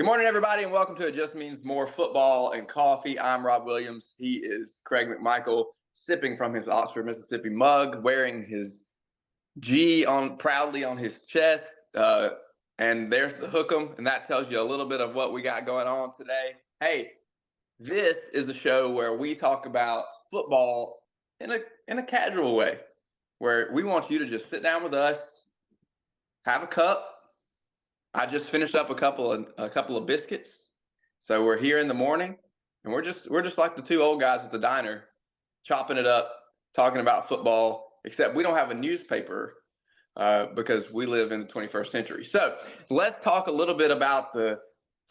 Good morning, everybody, and welcome to It Just Means More Football and Coffee. I'm Rob Williams. He is Craig McMichael, sipping from his Oxford, Mississippi mug, wearing his G on proudly on his chest. And there's the hook'em, and that tells you a little bit of what we got going on today. Hey, this is a show where we talk about football in a casual way, where we want you to just sit down with us, have a cup. I just finished up a couple of biscuits, so we're here in the morning, and we're just like the two old guys at the diner, chopping it up, talking about football. Except we don't have a newspaper because we live in the 21st century. So let's talk a little bit about the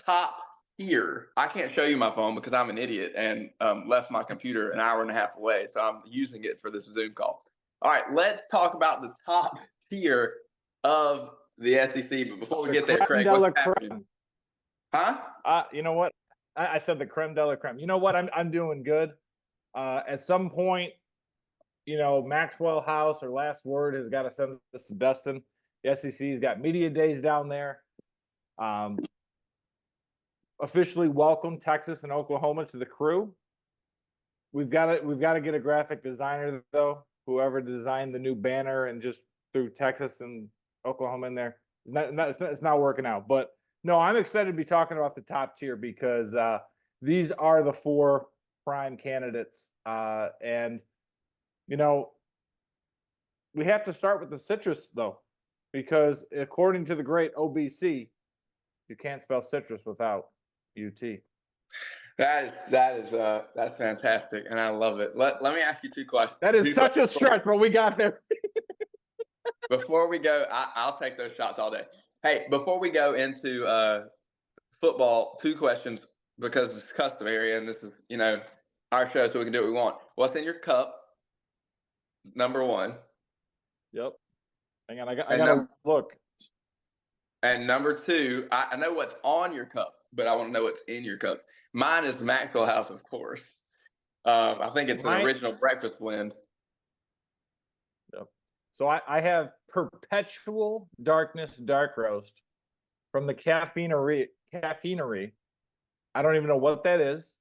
top tier. I can't show you my phone because I'm an idiot and left my computer an hour and a half away, so I'm using it for this Zoom call. All right, let's talk about the top tier of the SEC. But before we get there, Craig, what's happening? Huh? You know what? I said the creme de la creme. You know what? I'm doing good. At some point, Maxwell House or Last Word has got to send this to Dustin. The SEC's got media days down there. Officially welcome Texas and Oklahoma to the crew. We've got to get a graphic designer though. Whoever designed the new banner and just threw Texas and Oklahoma in there. It's not working out. But no, I'm excited to be talking about the top tier because these are the four prime candidates. And we have to start with the citrus though, because according to the great OBC, you can't spell citrus without UT. That's fantastic, and I love it. Let me ask you two questions. That is such a stretch, but we got there. Before we go, I'll take those shots all day. Hey, before we go into football, two questions because it's customary, and this is our show, so we can do what we want. What's in your cup? Number one. Yep. Hang on, I got to look. And number two, I know what's on your cup, but I want to know what's in your cup. Mine is Maxwell House, of course. I think it's an original breakfast blend. Yep. So I have Perpetual Darkness Dark Roast from the Caffeinery. I don't even know what that is,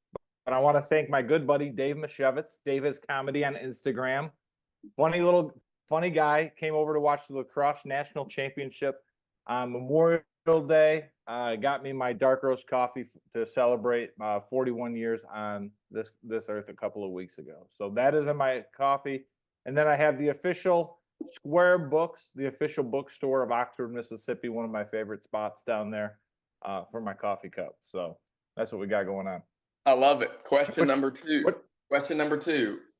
but I want to thank my good buddy Dave Mashevitz. Dave has comedy on Instagram. Funny guy. Came over to watch the lacrosse national championship on Memorial Day. Got me my dark roast coffee to celebrate 41 years on this earth a couple of weeks ago. So that is in my coffee. And then I have the official Square Books, the official bookstore of Oxford, Mississippi, one of my favorite spots down there for my coffee cup. So that's what we got going on. I love it. Question number two.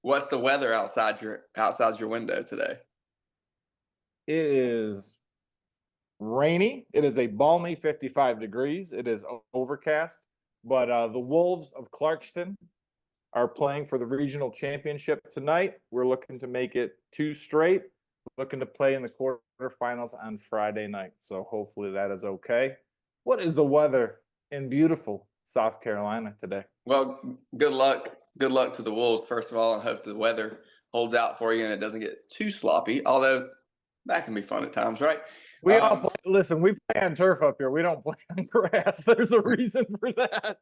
What's the weather outside your window today? It is rainy. It is a balmy 55 degrees. It is overcast. But the Wolves of Clarkston are playing for the regional championship tonight. We're looking to make it 2 straight. Looking to play in the quarterfinals on Friday night. So hopefully that is okay. What is the weather in beautiful South Carolina today? Well, good luck. Good luck to the Wolves, first of all, and hope the weather holds out for you and it doesn't get too sloppy, although that can be fun at times, right? We all play, listen, we play on turf up here. We don't play on grass. There's a reason for that.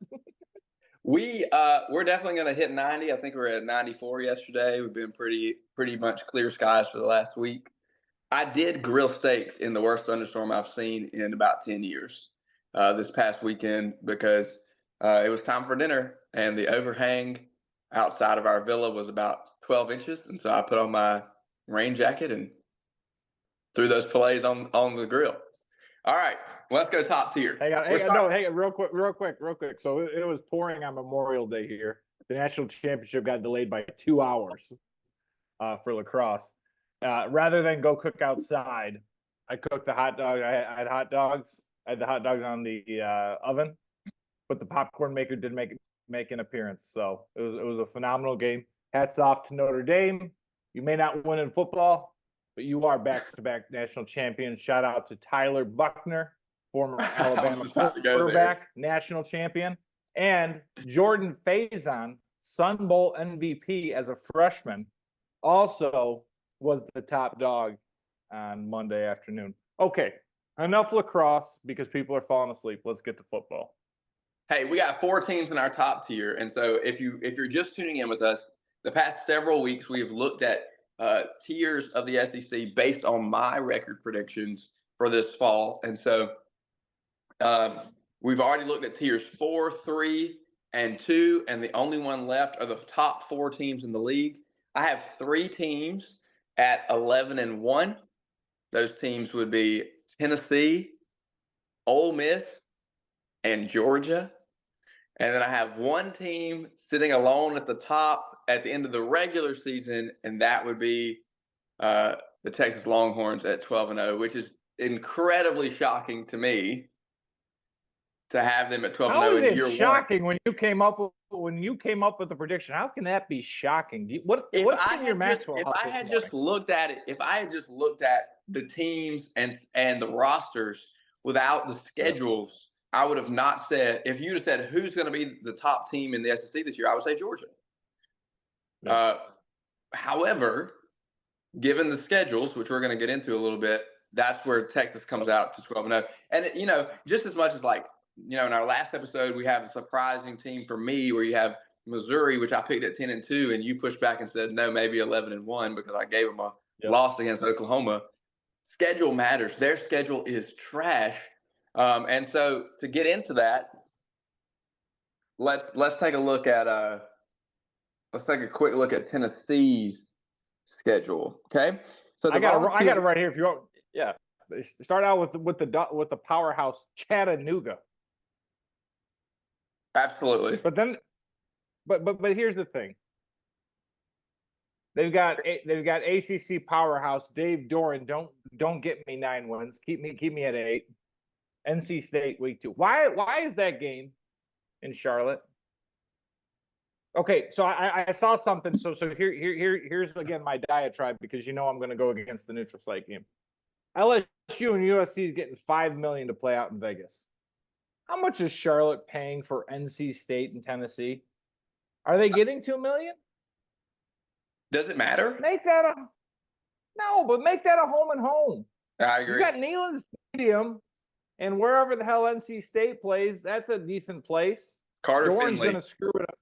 We're definitely going to hit 90. I think we were at 94 yesterday. We've been pretty much clear skies for the last week. I did grill steaks in the worst thunderstorm I've seen in about 10 years this past weekend because it was time for dinner, and the overhang outside of our villa was about 12 inches. And so I put on my rain jacket and threw those fillets on the grill. All right, let's go top tier. Hang on, real quick. So it was pouring on Memorial Day here. The national championship got delayed by 2 hours for lacrosse. Rather than go cook outside, I cooked the hot dog. I had hot dogs. I had the hot dogs on the oven, but the popcorn maker did make an appearance. So it was a phenomenal game. Hats off to Notre Dame. You may not win in football, but you are back-to-back national champions. Shout out to Tyler Buckner, former Alabama quarterback, national champion, and Jordan Faison, Sun Bowl MVP as a freshman, also was the top dog on Monday afternoon. Okay, enough lacrosse because people are falling asleep. Let's get to football. Hey, we got 4 teams in our top tier, and so if you're just tuning in with us, the past several weeks we have looked at tiers of the SEC based on my record predictions for this fall, and so um, we've already looked at tiers 4, 3, and 2, and the only one left are the top 4 teams in the league. I have 3 teams at 11-1. Those teams would be Tennessee, Ole Miss, and Georgia. And then I have one team sitting alone at the top at the end of the regular season, and that would be the Texas Longhorns at 12-0, which is incredibly shocking to me to have them at 12-0 How is in it year shocking when you came up with the prediction? How can that be shocking? What's in your Maxwell? If I had just looked at it, if I had just looked at the teams and the rosters without the schedules, I would have not said. If you'd have said who's going to be the top team in the SEC this year, I would say Georgia. However, given the schedules, which we're going to get into a little bit, that's where Texas comes out to 12-0. And just as much as in our last episode, we have a surprising team for me where you have Missouri, which I picked at 10-2, and you pushed back and said no, maybe 11-1 because I gave them a loss against Oklahoma. Schedule matters. Their schedule is trash. And so to get into that, let's take a look at let's take a quick look at Tennessee's schedule. Okay, so I got it right here. If you want, start out with the powerhouse Chattanooga. Absolutely, but here's the thing. They've got ACC powerhouse Dave Doran. Don't get me 9 wins. Keep me at 8. NC State week 2. Why is that game in Charlotte? Okay, so I saw something. So here's again my diatribe because I'm going to go against the neutral site game. LSU and USC is getting $5 million to play out in Vegas. How much is Charlotte paying for NC State and Tennessee? Are they getting $2 million? Does it matter? Make that a home and home. I agree. You got Neyland Stadium, and wherever the hell NC State plays, that's a decent place. Carter Dorn's Finley. Gonna screw it up.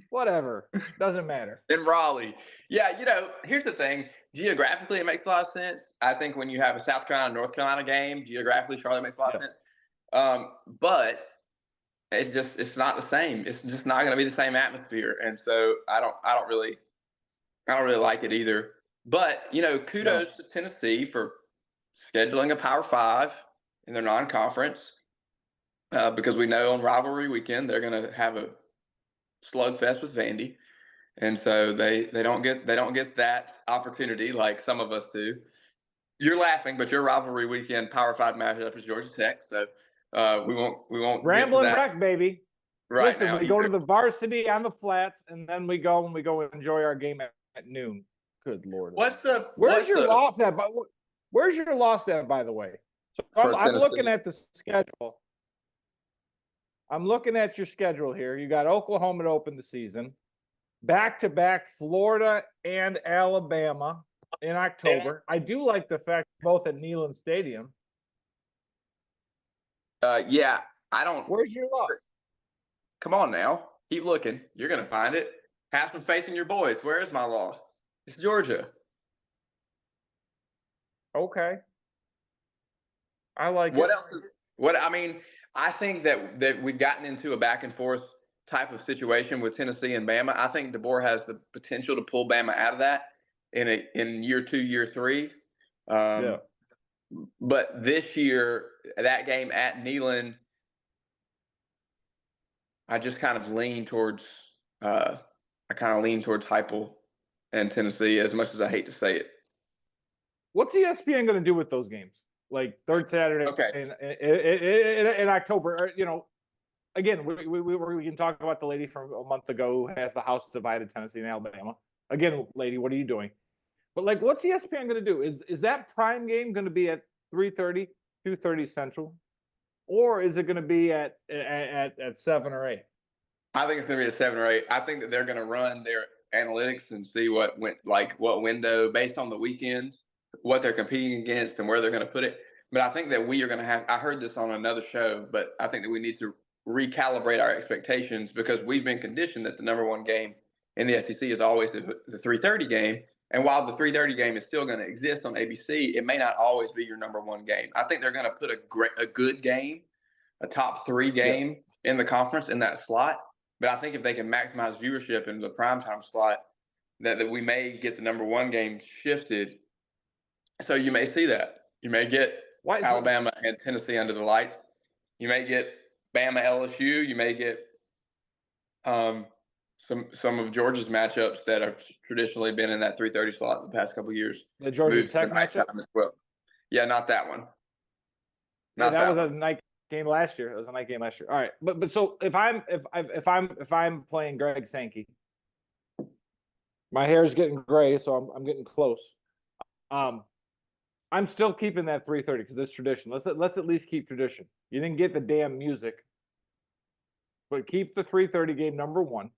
Whatever. Doesn't matter. In Raleigh. Yeah, here's the thing. Geographically, it makes a lot of sense. I think when you have a South Carolina, North Carolina game, geographically, Charlotte makes a lot of sense. But it's not the same. It's just not going to be the same atmosphere. And so I don't really like it either. But, kudos to Tennessee for scheduling a Power 5 in their non-conference because we know on rivalry weekend they're going to have a slugfest with Vandy, and so they don't get that opportunity like some of us do. You're laughing, but your rivalry weekend Power 5 matchup is Georgia Tech, so we won't Ramblin' Wreck, baby. Right. Listen, now, we go to the varsity on the flats, and then we go enjoy our game at noon. Good Lord. Where's your loss at? Where's your loss at, by the way? So I'm looking at the schedule. I'm looking at your schedule here. You got Oklahoma to open the season, back-to-back Florida and Alabama in October. I do like the fact both at Neyland Stadium. I don't. Where's your loss? Come on now. Keep looking. You're going to find it. Have some faith in your boys. Where is my loss? It's Georgia. Okay. I like what else is I think that we've gotten into a back and forth type of situation with Tennessee and Bama. I think DeBoer has the potential to pull Bama out of that in year 2, year 3. But this year, that game at Neyland, I just kind of lean towards Heupel and Tennessee as much as I hate to say it. What's ESPN going to do with those games? Like third Saturday in October, again, we can talk about the lady from a month ago who has the house divided, Tennessee and Alabama. Again, lady, what are you doing? But what's ESPN going to do? Is that prime game going to be at 3:30, 2:30 Central, or is it going to be at 7 or 8? I think it's going to be at 7 or 8. I think that they're going to run their analytics and see what window based on the weekends, what they're competing against and where they're going to put it. But I think that we are going to have – I heard this on another show, but I think that we need to recalibrate our expectations because we've been conditioned that the number one game in the SEC is always the 3:30 game. And while the 3:30 game is still going to exist on ABC, it may not always be your number one game. I think they're going to put a good game, a top three game in the conference in that slot. But I think if they can maximize viewership in the primetime slot, that we may get the number one game shifted. So you may see that. You may get Alabama and Tennessee under the lights. You may get Bama LSU. You may get some of Georgia's matchups that have traditionally been in that 3:30 slot in the past couple of years. The Georgia Tech matchup as well. Yeah, not that one. Not that was a night game last year. It was a night game last year. All right, but so if I'm playing Greg Sankey, my hair is getting gray, so I'm getting close. I'm still keeping that 3:30 because it's tradition. Let's at least keep tradition. You didn't get the damn music, but keep the 3:30 game number one.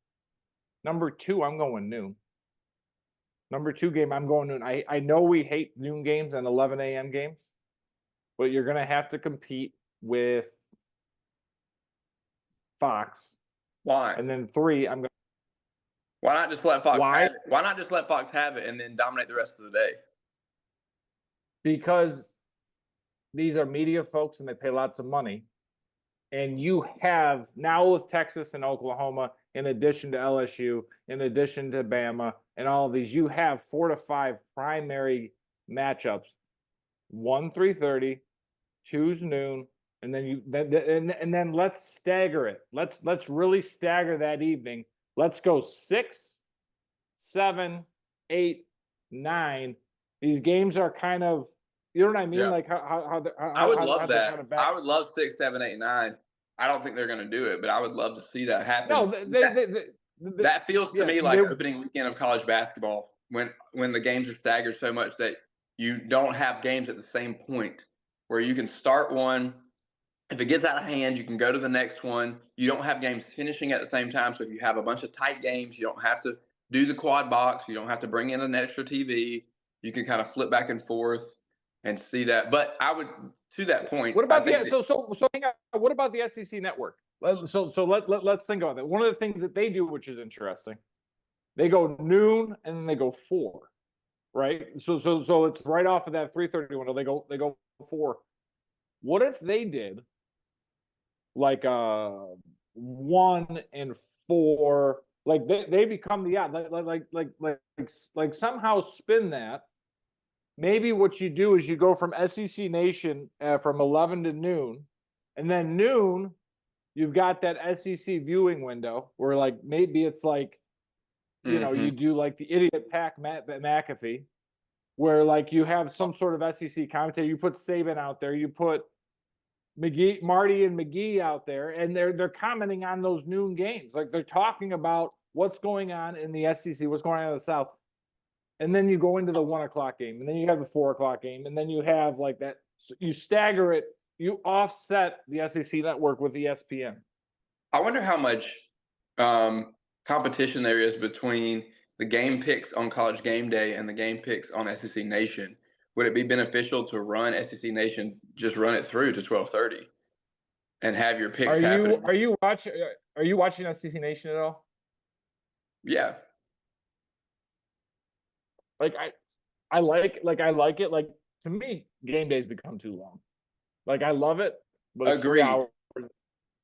Number two, I'm going noon. Number two game, I'm going noon. I know we hate noon games and 11 a.m. games, but you're going to have to compete with Fox. Why? And then three, I'm going to. Why not just let Fox have it? Why not just let Fox have it and then dominate the rest of the day? Because these are media folks and they pay lots of money. And you have now with Texas and Oklahoma, in addition to LSU, in addition to Bama, and all of these, you have 4 to 5 primary matchups. 1 3:30, 2's noon, and then and then let's stagger it. Let's really stagger that evening. Let's go 6, 7, 8, 9. These games are kind of, you know what I mean? Yeah. Like how I would love that. Kind of I would love 6, 7, 8, 9. I don't think they're going to do it, but I would love to see that happen. No, that feels to me like opening weekend of college basketball when the games are staggered so much that you don't have games at the same point where you can start one. If it gets out of hand, you can go to the next one. You don't have games finishing at the same time. So if you have a bunch of tight games, you don't have to do the quad box. You don't have to bring in an extra TV. You can kind of flip back and forth and see that. But I would, to that point. What about so hang on. What about the SEC network? So let's think about that. One of the things that they do, which is interesting, they go noon and then they go 4, right? So it's right off of that 3:30 window. They go 4. What if they did like 1 and 4? Like they become the odd. Like somehow spin that. Maybe what you do is you go from SEC Nation from 11 to noon, and then noon, you've got that SEC viewing window where like maybe it's like, you know, you do like the idiot Pat McAfee, where like you have some sort of SEC commentator. You put Saban out there, you put Marty and McGee out there, and they're commenting on those noon games. Like they're talking about what's going on in the SEC, what's going on in the South. And then you go into the 1 o'clock game, and then you have the 4 o'clock game, and then you have like that. You stagger it. You offset the SEC network with ESPN. I wonder how much competition there is between the game picks on College Game Day and the game picks on SEC Nation. Would it be beneficial to run SEC Nation, just run it through to 12:30 and have your picks happen? Are you watching SEC Nation at all? Yeah. Like I like it. Like to me, game days become too long. Like I love it, but it's 3 hours.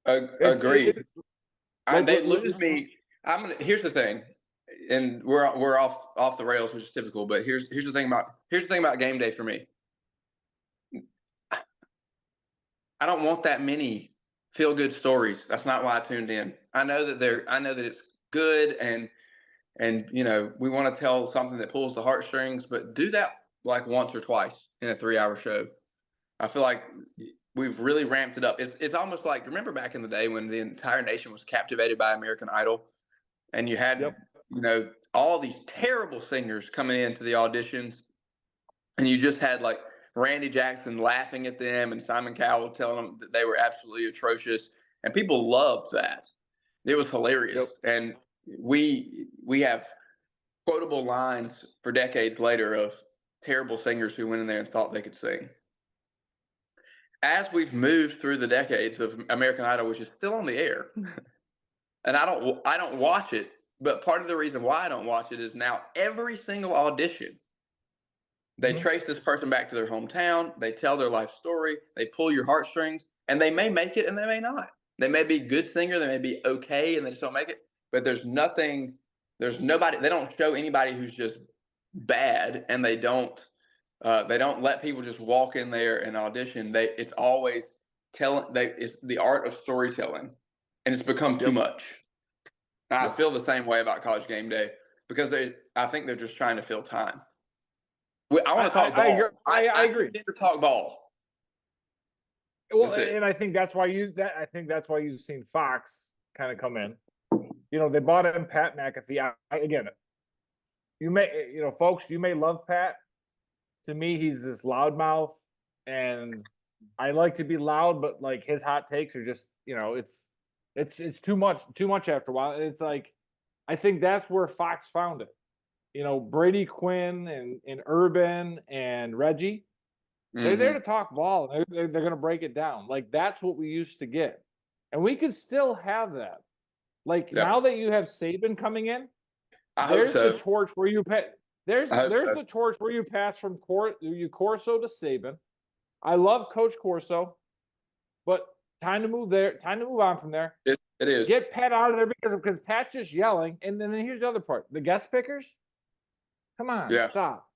Agreed. They lose me. Here's the thing, and we're off the rails, which is typical. But here's the thing about game day for me. I don't want that many feel good stories. That's not why I tuned in. I know that it's good and you know, we want to tell something that pulls the heartstrings, but do that like once or twice in a 3-hour show. I feel like we've really ramped it up. It's almost like, remember back in the day when the entire nation was captivated by American Idol, and you had you know, all these terrible singers coming into the auditions, and you just had like Randy Jackson laughing at them and Simon Cowell telling them that they were absolutely atrocious, and people loved that. It was hilarious. And we have quotable lines for decades later of terrible singers who went in there and thought they could sing. as we've moved through the decades of American Idol, which is still on the air, and I don't watch it, but part of the reason why I don't watch it is now every single audition they Mhm. trace this person back to their hometown, they tell their life story, they pull your heartstrings, and they may make it and they may not. They may be a good singer, they may be okay and they just don't make it, but there's nobody, they don't show anybody who's just bad, and they don't let people just walk in there and audition. It's always it's the art of storytelling, and it's become too Yep. much. I Yep. feel the same way about College Game Day because I think they're just trying to fill time. I want to talk I agree. ball. I I agree. came in to talk ball. Well, That's it. and I think that's why I think that's why you've seen Fox kind of come in. They bought in Pat McAfee. Again, folks, you may love Pat. To me, he's this loudmouth, and I like to be loud, but like his hot takes are just, it's too much after a while. It's like, I think that's where Fox found it. Brady Quinn and Urban and Reggie, they're there to Mm-hmm. talk ball. They're going to break it down. Like that's what we used to get, and we could still have that. Like Yep. now that you have Saban coming in, I hope there's the so. torch where you pay. There's I hope there's so. the torch where you pass from Corso to Saban. I love Coach Corso, but time to move there. Time to move on from there. It is. Get Pat out of there because Pat's just yelling. And then here's the other part: the guest pickers. Come on, Yeah. stop.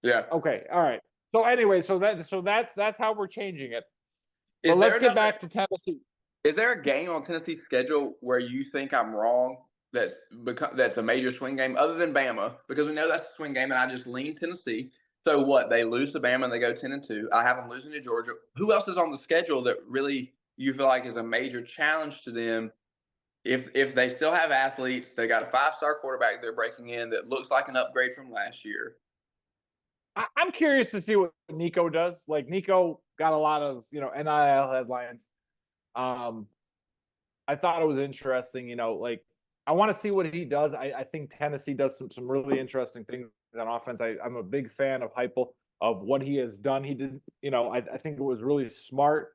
Yeah. Okay, all right. So anyway, that's how we're changing it. But Is let's there get another? back to Tennessee. Is there a game on Tennessee's schedule where you think I'm wrong? That's a major swing game other than Bama, because we know that's a swing game, and I just lean Tennessee. So what? They lose to Bama and they go 10-2. I have them losing to Georgia. Who else is on the schedule that really you feel like is a major challenge to them? If they still have athletes, they got a 5-star quarterback they're breaking in that looks like an upgrade from last year. I'm curious to see what Nico does. Like Nico got a lot of NIL headlines. I thought it was interesting. Like I want to see what he does. I think Tennessee does some really interesting things on offense. I'm a big fan of Heupel, of what he has done. He did. I think it was really smart.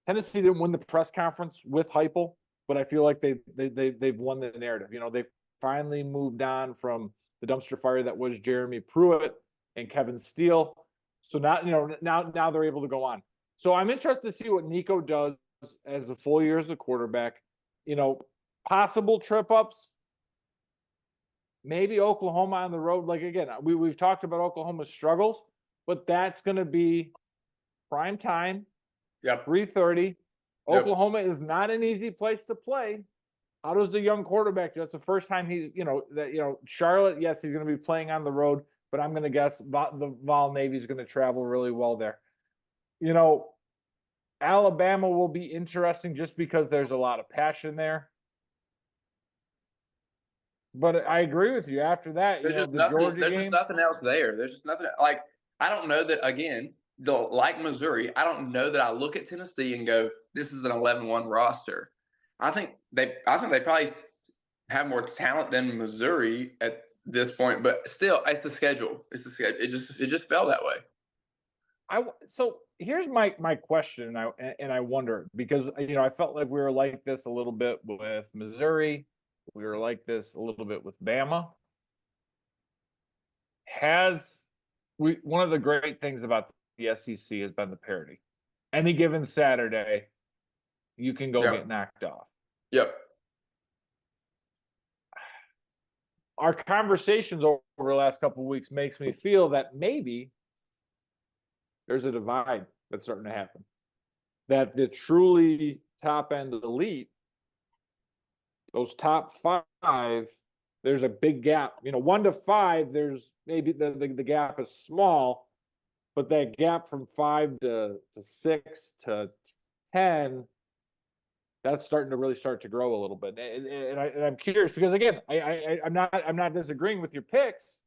Tennessee didn't win the press conference with Heupel, but I feel like they've won the narrative. They've finally moved on from the dumpster fire that was Jeremy Pruitt and Kevin Steele. So now they're able to go on. So I'm interested to see what Nico does as a full year as a quarterback. Possible trip ups. Maybe Oklahoma on the road. Like again, we've talked about Oklahoma's struggles, but that's going to be prime time. Yep. 3:30. Yep. Oklahoma is not an easy place to play. How does the young quarterback do? That's the first time he's, Charlotte, yes, he's going to be playing on the road, but I'm going to guess the Vol Navy is going to travel really well there. Alabama will be interesting just because there's a lot of passion there. But I agree with you. After that, There's just the nothing. Georgia There's just game. nothing else there. There's just nothing. Like I don't know that again. Like Missouri, I don't know that I look at Tennessee and go, "This is an 11-1 roster." I think they probably have more talent than Missouri at this point, but still, it's the schedule. It's the schedule. It just fell that way. So here's my question, and I wonder because I felt like we were like this a little bit with Missouri, we were like this a little bit with Bama. One of the great things about the SEC has been the parity. Any given Saturday, you can go get knocked off. Yep. Our conversations over the last couple of weeks makes me feel that maybe there's a divide that's starting to happen. That the truly top end elite, those top 5, there's a big gap. 1 to 5, there's maybe the gap is small, but that gap from 5 to 6 to 10, that's starting to really start to grow a little bit. And I'm curious because again, I'm not disagreeing with your picks,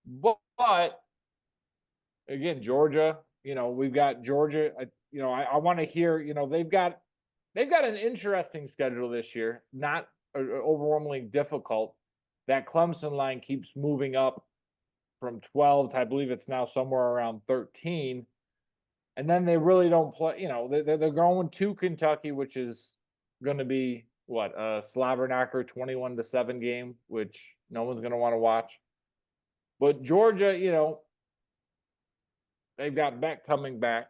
but again, Georgia, we've got Georgia. I want to hear, they've got an interesting schedule this year, not overwhelmingly difficult. That Clemson line keeps moving up from 12 to, I believe it's now somewhere around 13. And then they really don't play. They're going to Kentucky, which is going to be what a slobber knocker, 21-7 game, which no one's going to want to watch. But Georgia, they've got Beck coming back.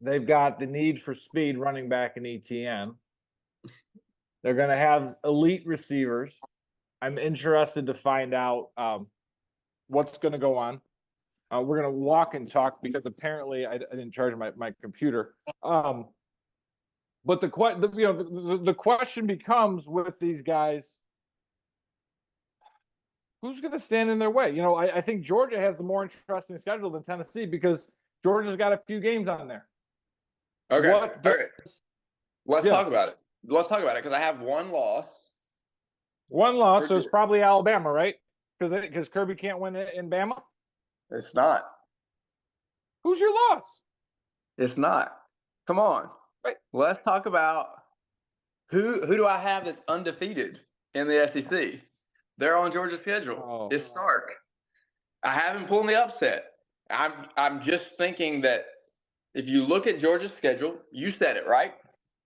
They've got the need for speed running back in ETN. They're going to have elite receivers. I'm interested to find out what's going to go on. We're going to walk and talk because apparently I didn't charge my computer. But the question becomes with these guys, who's going to stand in their way? I think Georgia has the more interesting schedule than Tennessee because Georgia's got a few games on there. Okay. All right. Let's talk about it. Let's talk about it because I have one loss. One loss, so it's probably Alabama, right? Because Kirby can't win it in Bama? It's not. Who's your loss? It's not. Come on. Right. Let's talk about who do I have that's undefeated in the SEC? They're on Georgia's schedule. Oh. It's Sark. I haven't pulled the upset. I'm just thinking that if you look at Georgia's schedule, you said it right.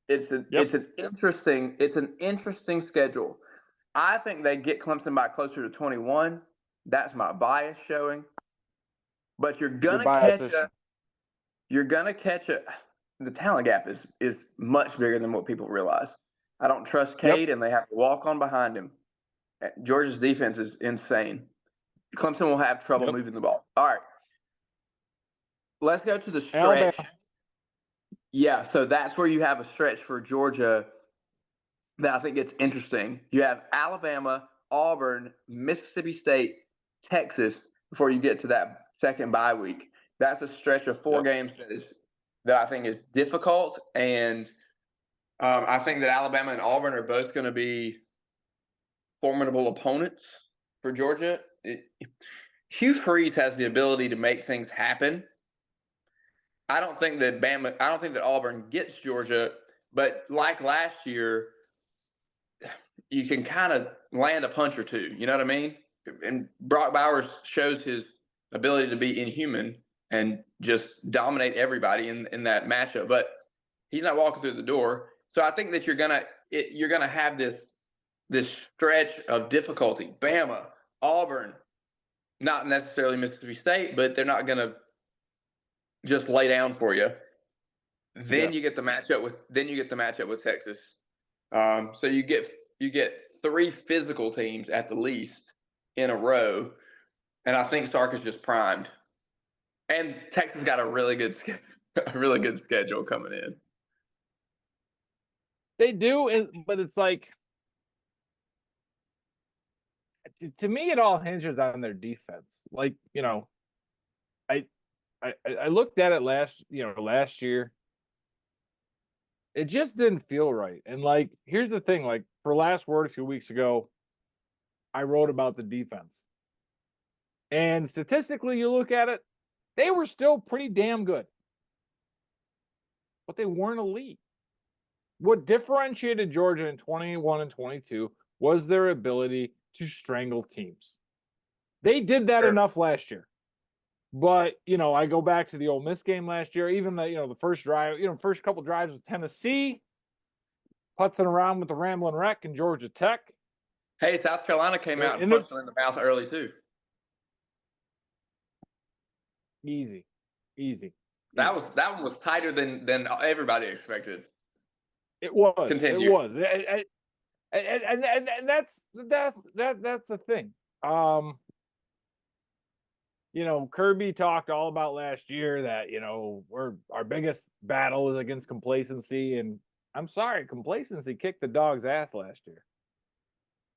It's an interesting schedule. I think they get Clemson by closer to 21. That's my bias showing. But you're gonna catch a. The talent gap is much bigger than what people realize. I don't trust Cade, and they have to walk on behind him. Georgia's defense is insane. Clemson will have trouble moving the ball. All right, let's go to the stretch. Alabama. Yeah, so that's where you have a stretch for Georgia that I think it's interesting. You have Alabama, Auburn, Mississippi State, Texas before you get to that second bye week. That's a stretch of 4 games that I think is difficult, and I think that Alabama and Auburn are both going to be formidable opponents for Georgia. Hugh Freeze has the ability to make things happen. I don't think that Auburn gets Georgia, but like last year, you can kind of land a punch or two. You know what I mean? And Brock Bowers shows his ability to be inhuman and just dominate everybody in that matchup. But he's not walking through the door. So I think that you're gonna have this stretch of difficulty. Bama, Auburn, not necessarily Mississippi State, but they're not gonna just lay down for you. Then you get the matchup with Texas. So you get 3 physical teams at the least in a row, and I think Sark is just primed. And Texas got a really good schedule coming in. They do, but it's like to me, it all hinges on their defense. Like I looked at it last year. It just didn't feel right. And like, here's the thing: like for Last Word a few weeks ago, I wrote about the defense, and statistically, you look at it, they were still pretty damn good, but they weren't elite. What differentiated Georgia in 21 and 22 was their ability to strangle teams. They did that enough last year. But, I go back to the Ole Miss game last year, even the first drive, first couple drives with Tennessee, putzing around with the Ramblin' Wreck and Georgia Tech. Hey, South Carolina came out and punched them in the mouth early too. Easy. That one was tighter than everybody expected. It was. Continue. It was. And that's the thing. Kirby talked all about last year that, our biggest battle is against complacency. And I'm sorry, complacency kicked the Dawgs' ass last year.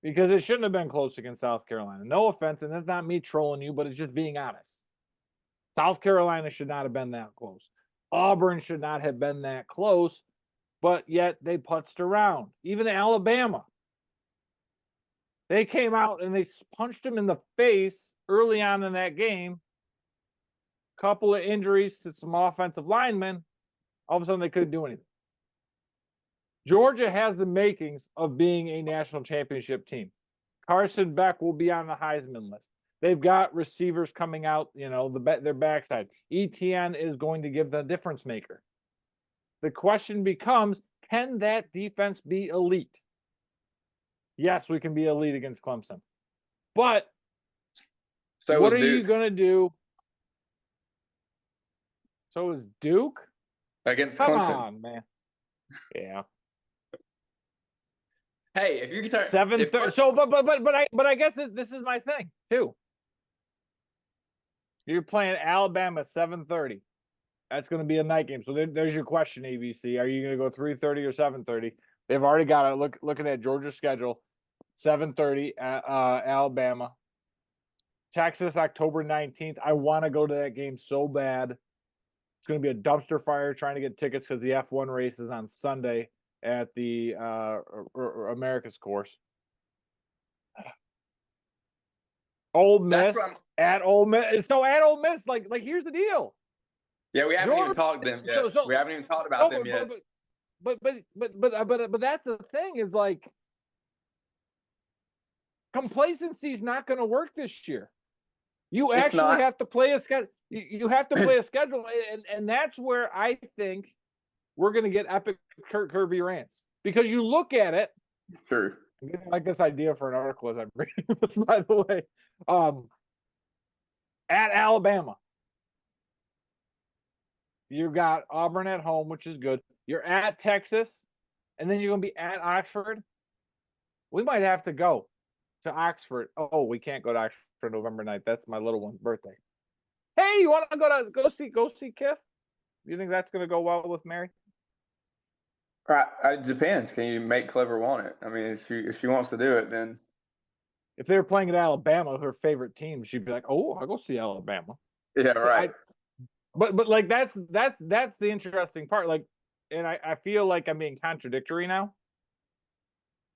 Because it shouldn't have been close against South Carolina. No offense, and that's not me trolling you, but it's just being honest. South Carolina should not have been that close. Auburn should not have been that close, but yet they putzed around. Even Alabama. They came out and they punched him in the face early on in that game. Couple of injuries to some offensive linemen. All of a sudden, they couldn't do anything. Georgia has the makings of being a national championship team. Carson Beck will be on the Heisman list. They've got receivers coming out, their backside. ETN is going to give the difference maker. The question becomes, can that defense be elite? Yes, we can be elite against Clemson. But what are you going to do? So is Duke? Against Come Clemson. on, man. Yeah. Hey, if you can start 7:30. So, but I guess this is my thing too. You're playing Alabama 7:30. That's going to be a night game. So there's your question, ABC. Are you going to go 3:30 or 7:30? They've already got it. Looking at Georgia's schedule, 7:30 Alabama. Texas, October 19th. I want to go to that game so bad. It's going to be a dumpster fire trying to get tickets because the F1 race is on Sunday at the America's course. Ole Miss at Ole Miss. So at Ole Miss, like here's the deal. Yeah, we haven't even talked them yet. We haven't even talked about them yet. But that's the thing is like complacency is not going to work this year. You actually have to play a schedule. You have to play a schedule, and that's where I think we're going to get epic Kirby rants because you look at it. Sure. I'm getting like this idea for an article as I'm reading this, by the way. At Alabama, you got Auburn at home, which is good. You're at Texas, and then you're going to be at Oxford. We might have to go to Oxford. Oh, we can't go to Oxford November 9th. That's my little one's birthday. Hey, you want to go see Kiff? Do you think that's going to go well with Mary? Right. It depends. Can you make Clever want it? I mean, if she wants to do it, then if they were playing at Alabama, her favorite team, she'd be like, "Oh, I'll go see Alabama." Yeah, right. But like that's the interesting part. Like, and I feel like I'm being contradictory now.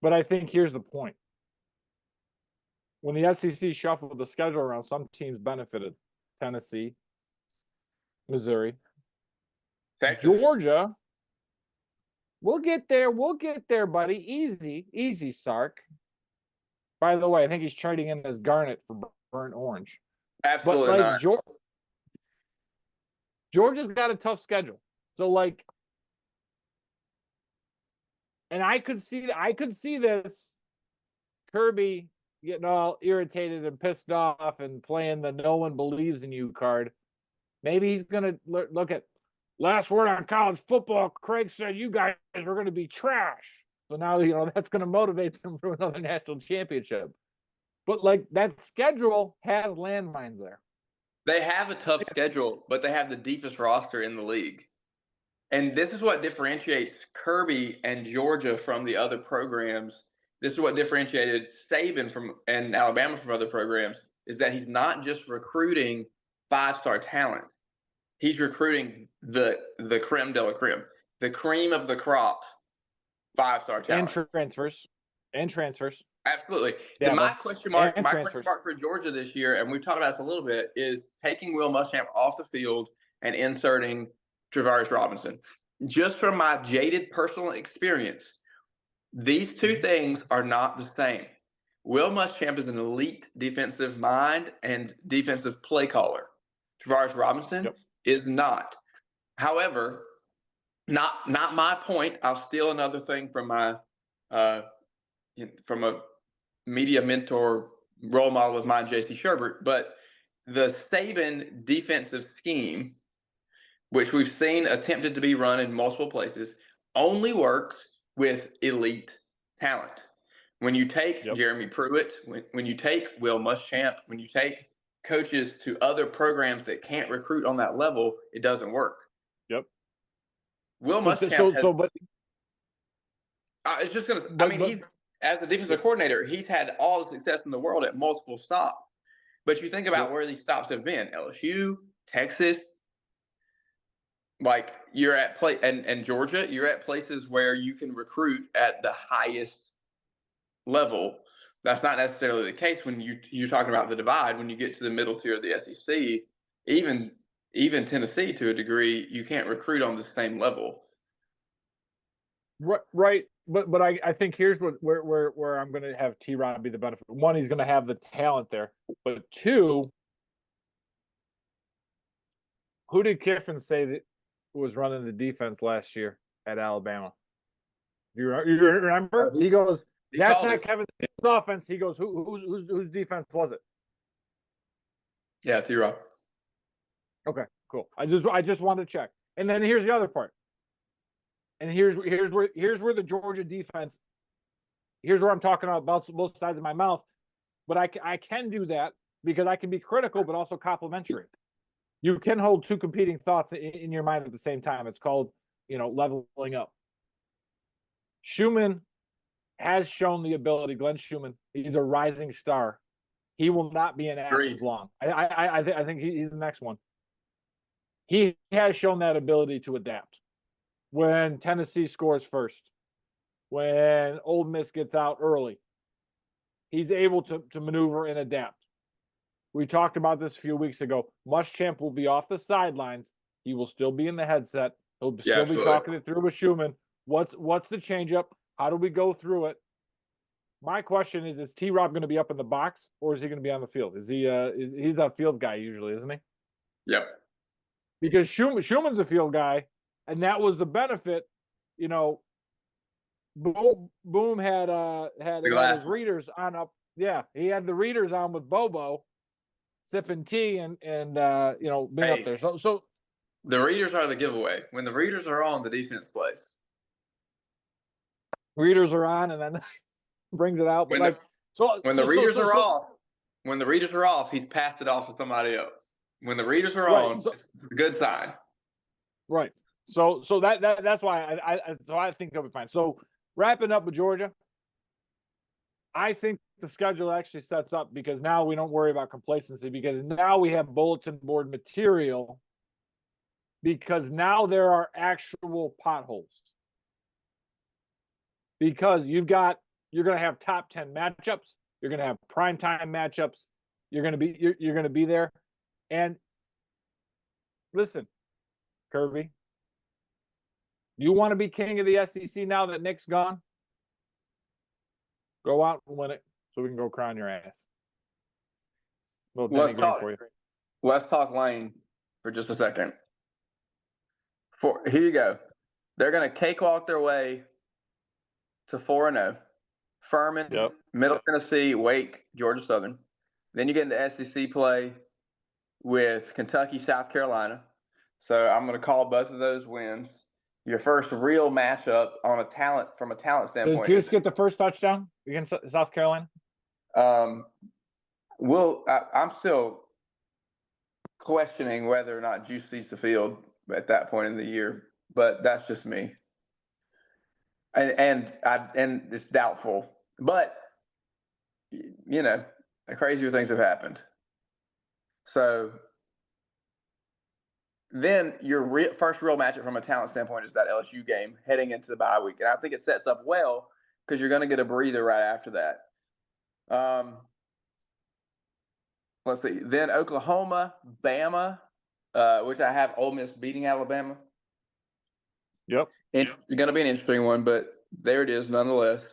But I think here's the point. When the SEC shuffled the schedule around, some teams benefited. Tennessee, Missouri, Texas. Georgia. We'll get there, buddy. Easy, Sark. By the way, I think he's trading in as Garnet for burnt orange. Absolutely not. Georgia's got a tough schedule. So like, and I could see this Kirby getting all irritated and pissed off and playing the no one believes in you card. Maybe he's going to look at last word on college football. Craig said you guys are going to be trash. So now, that's going to motivate them for another national championship. But like that schedule has landmines there. They have a tough schedule, but they have the deepest roster in the league. And this is what differentiates Kirby and Georgia from the other programs. This is what differentiated Saban and Alabama from other programs is that he's not just recruiting five-star talent. He's recruiting the creme de la creme, the cream of the crop, five-star talent. And transfers. Absolutely. Yeah, my question mark for Georgia this year, and we've talked about this a little bit, is taking Will Muschamp off the field and inserting Travaris Robinson. Just from my jaded personal experience, these two things are not the same. Will Muschamp is an elite defensive mind and defensive play caller. Travaris Robinson is not. However, not my point. I'll steal another thing from my from a media mentor role model of mine, J.C. Sherbert. But the Saban defensive scheme, which we've seen attempted to be run in multiple places, only works with elite talent. When you take Jeremy Pruitt, when you take Will Muschamp, when you take coaches to other programs that can't recruit on that level, it doesn't work. Yep. Will Muschamp it's just going to – he's as the defensive coordinator, he's had all the success in the world at multiple stops. But you think about where these stops have been: LSU, Texas. Like you're at and Georgia, you're at places where you can recruit at the highest level. That's not necessarily the case when you're talking about the divide. When you get to the middle tier of the SEC, even Tennessee to a degree, you can't recruit on the same level. Right. but I think here's where I'm going to have T-Rod be the benefit. One, he's going to have the talent there, but two, who did Kiffin say that was running the defense last year at Alabama? You remember? He goes, "That's not Kevin Steele's offense." He goes, "Whose defense was it?" Yeah, T-Rob. Okay, cool. I just wanted to check. And then here's the other part. And here's where the Georgia defense. Here's where I'm talking about both sides of my mouth, but I can do that because I can be critical but also complimentary. You can hold two competing thoughts in your mind at the same time. It's called, leveling up. Schumann has shown the ability. Glenn Schumann, he's a rising star. He will not be in Athens long. I think he's the next one. He has shown that ability to adapt. When Tennessee scores first, when Ole Miss gets out early, he's able to maneuver and adapt. We talked about this a few weeks ago. Muschamp will be off the sidelines. He will still be in the headset. He'll still be talking it through with Schumann. What's the changeup? How do we go through it? My question is T-Rob going to be up in the box or is he going to be on the field? Is he he's a field guy usually, isn't he? Yep. Because Schumann's a field guy, and that was the benefit. Boom had his readers on up. Yeah, he had the readers on with Bobo, sipping tea and being up there. So the readers are the giveaway. When the readers are on, the defense plays. Readers are on, and then brings it out. But when the readers are off, he's passed it off to somebody else. When the readers are on, it's a good sign. Right. So that's why I think they'll be fine. So wrapping up with Georgia, I think the schedule actually sets up because now we don't worry about complacency because now we have bulletin board material because now there are actual potholes. Because you're going to have top 10 matchups, you're going to have primetime matchups, you're going to be there. And listen, Kirby, you want to be king of the SEC now that Nick's gone? Go out and win it so we can go crown your ass. Let's talk Lane for just a second. Here you go. They're going to cakewalk their way to 4-0. Furman, Middle Tennessee, Wake, Georgia Southern. Then you get into SEC play with Kentucky, South Carolina. So I'm going to call both of those wins. Your first real matchup from a talent standpoint. Does Juice get the first touchdown against South Carolina? I'm still questioning whether or not Juice sees the field at that point in the year, but that's just me. And it's doubtful, but crazier things have happened. So then your first real matchup from a talent standpoint is that LSU game heading into the bye week, and I think it sets up well because you're going to get a breather right after that. Let's see. Then Oklahoma, Bama, which I have Ole Miss beating Alabama. Yep. It's going to be an interesting one, but there it is nonetheless.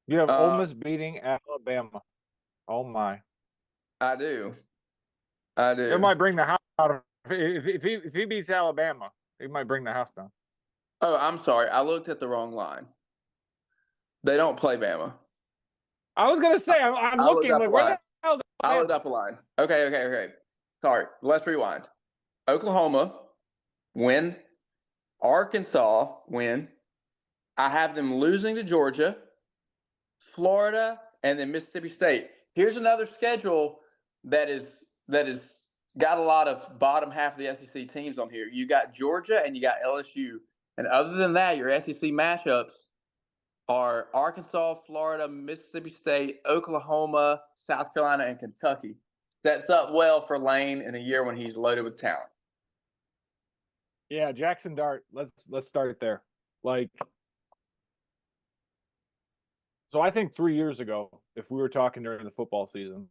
You have Ole Miss beating Alabama. Oh, my. I do. It might bring the house out. If he beats Alabama, he might bring the house down. Oh, I'm sorry. I looked at the wrong line. They don't play Bama. I was going to say, I'm looking like, where the hell is Alabama? I looked up a line. Okay. Sorry. Let's rewind. Oklahoma, win. Arkansas, win. I have them losing to Georgia, Florida, and then Mississippi State. Here's another schedule that is got a lot of bottom half of the SEC teams on here. You got Georgia and you got LSU. And other than that, your SEC matchups are Arkansas, Florida, Mississippi State, Oklahoma, South Carolina, and Kentucky. Sets up well for Lane in a year when he's loaded with talent. Yeah, Jackson Dart. Let's start it there. So I think 3 years ago, if we were talking during the football season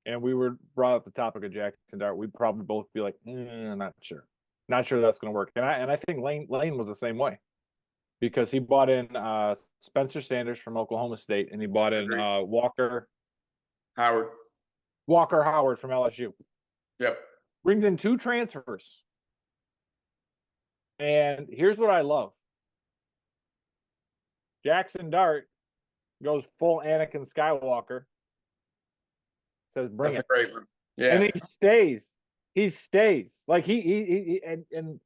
and we were brought up the topic of Jackson Dart, we'd probably both be like, not sure that's going to work. And I think Lane was the same way. because he bought in Spencer Sanders from Oklahoma State, and he bought in Agreed. Walker Howard. Howard from LSU. Yep. Brings in 2 transfers. And here's what I love. Jackson Dart goes full Anakin Skywalker. Says, "Bring That's it." a great one. Yeah. And he stays. He stays. Like and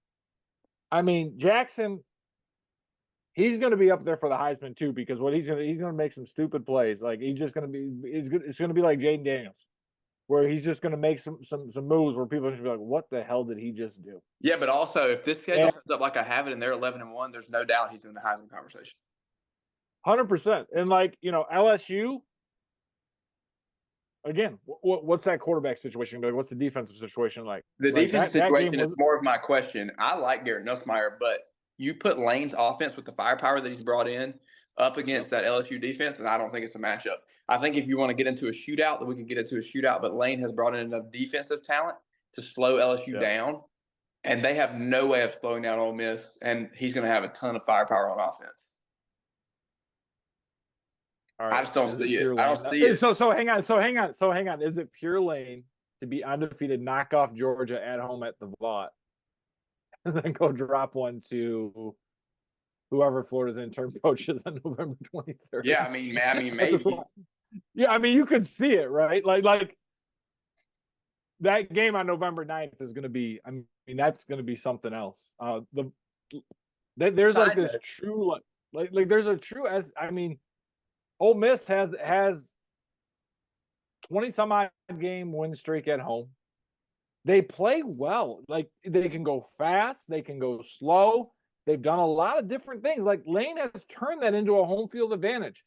I mean, Jackson, he's going to be up there for the Heisman too, because what he's going to make some stupid plays. Like he's just going to be it's going to be like Jaden Daniels, where he's just going to make some moves where people are just be like, "What the hell did he just do?" Yeah, but also if this schedule sets up like I have it and they're 11-1, there's no doubt he's in the Heisman conversation. 100%. And like, LSU, again, what's that quarterback situation like? What's the defensive situation like? The Like, defensive that situation game is more of my question. I like Garrett Nussmeier, but you put Lane's offense with the firepower that he's brought in up against that LSU defense, and I don't think it's a matchup. I think if you want to get into a shootout, that we can get into a shootout, but Lane has brought in enough defensive talent to slow LSU down, and they have no way of slowing down Ole Miss, and he's going to have a ton of firepower on offense. Right. I just don't see it. I don't see it. So hang on. Is it pure lane to be undefeated, knock off Georgia at home at the Vaught, and then go drop one to whoever Florida's intern coaches on November 23rd? Yeah, I mean, maybe. Yeah, I mean, you could see it, right? Like that game on November 9th is going to be. I mean, that's going to be something else. There's like this true, like there's a true as I mean. Ole Miss has 20 some odd game win streak at home. They play well. Like they can go fast, they can go slow. They've done a lot of different things. Like Lane has turned that into a home field advantage.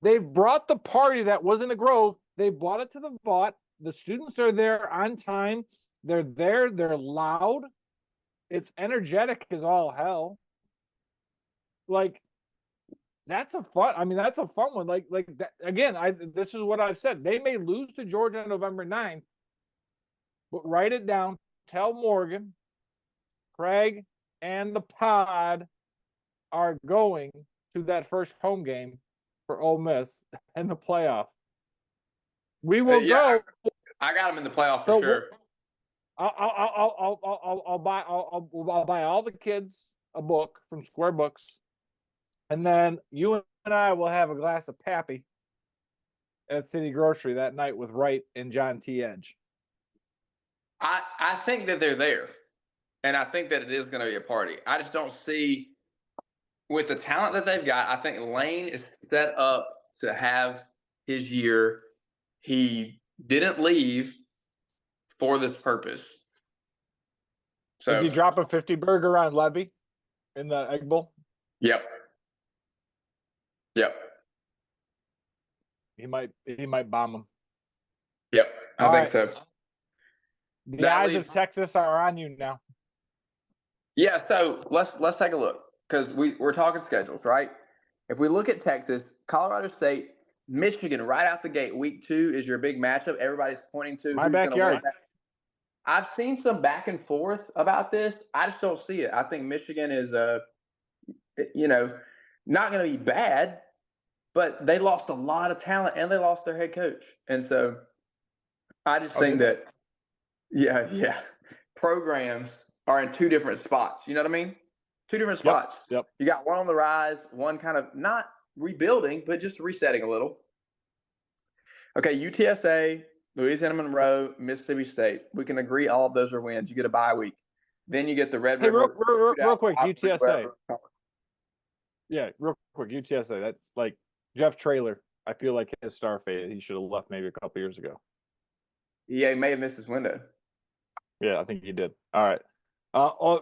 They've brought the party that was in the Grove. They brought it to the Vaught. The students are there on time. They're there. They're loud. It's energetic as all hell. Like. That's a fun one. Like that, again, this is what I've said. They may lose to Georgia on November 9th, but write it down. Tell Morgan, Craig, and the pod are going to that first home game for Ole Miss in the playoff. We will go. I got them in the playoff for sure. I'll buy all the kids a book from Square Books. And then you and I will have a glass of Pappy at City Grocery that night with Wright and John T. Edge. I think that they're there, and I think that it is going to be a party. I just don't see, with the talent that they've got, I think Lane is set up to have his year. He didn't leave for this purpose. So, did he drop a 50 burger on Levy in the Egg Bowl? Yep. He might bomb him. Yep, I think so. The eyes of Texas are on you now. Yeah, so let's take a look, because we're talking schedules, right? If we look at Texas, Colorado State, Michigan right out the gate, week 2 is your big matchup. Everybody's pointing to my backyard. I've seen some back and forth about this. I just don't see it. I think Michigan is not going to be bad, but they lost a lot of talent and they lost their head coach. And so I just think that, programs are in 2 different spots. You know what I mean? 2 different spots. Yep. You got one on the rise, one kind of not rebuilding, but just resetting a little. Okay, UTSA, Louisiana Monroe, Mississippi State. We can agree all of those are wins. You get a bye week. Then you get the Red River. Real quick, UTSA. Yeah, real quick, UTSA. That's like Jeff Traylor. I feel like his star fade. He should have left maybe a couple years ago. Yeah, he may have missed his window. Yeah, I think he did. All right.